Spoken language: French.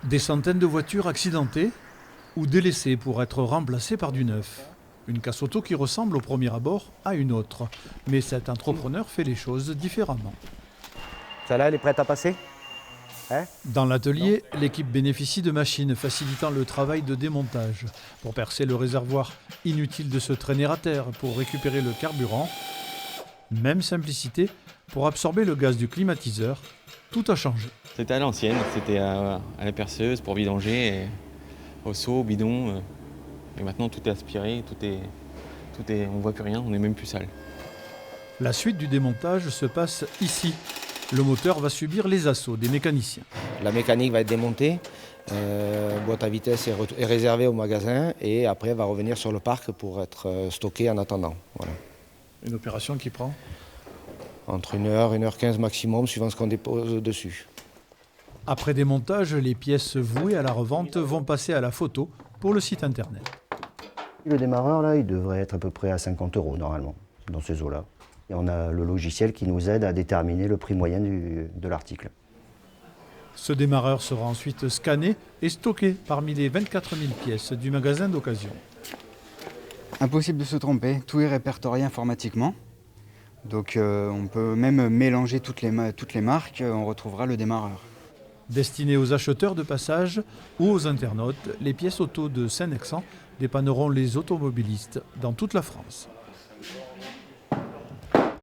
Des centaines de voitures accidentées ou délaissées pour être remplacées par du neuf. Une casse auto qui ressemble au premier abord à une autre. Mais cet entrepreneur fait les choses différemment. Celle-là, elle est prête à passer? Dans l'atelier, l'équipe bénéficie de machines facilitant le travail de démontage. Pour percer le réservoir, inutile de se traîner à terre pour récupérer le carburant. Même simplicité pour absorber le gaz du climatiseur. Tout a changé. C'était à l'ancienne, c'était à la perceuse pour vidanger, et au seau, au bidon. Et maintenant tout est aspiré, on voit plus rien, on n'est même plus sale. La suite du démontage se passe ici. Le moteur va subir les assauts des mécaniciens. La mécanique va être démontée, boîte à vitesse est réservée au magasin et après va revenir sur le parc pour être stockée en attendant. Voilà. Une opération qui prend Entre 1h, 1h15 maximum, suivant ce qu'on dépose dessus. Après démontage, les pièces vouées à la revente vont passer à la photo pour le site internet. Le démarreur, là, il devrait être à peu près à 50 € normalement, dans ces eaux-là. Et on a le logiciel qui nous aide à déterminer le prix moyen de l'article. Ce démarreur sera ensuite scanné et stocké parmi les 24 000 pièces du magasin d'occasion. Impossible de se tromper, tout est répertorié informatiquement. Donc on peut même mélanger toutes les marques, on retrouvera le démarreur. Destinées aux acheteurs de passage ou aux internautes, les pièces auto de Saint-Nexan dépanneront les automobilistes dans toute la France.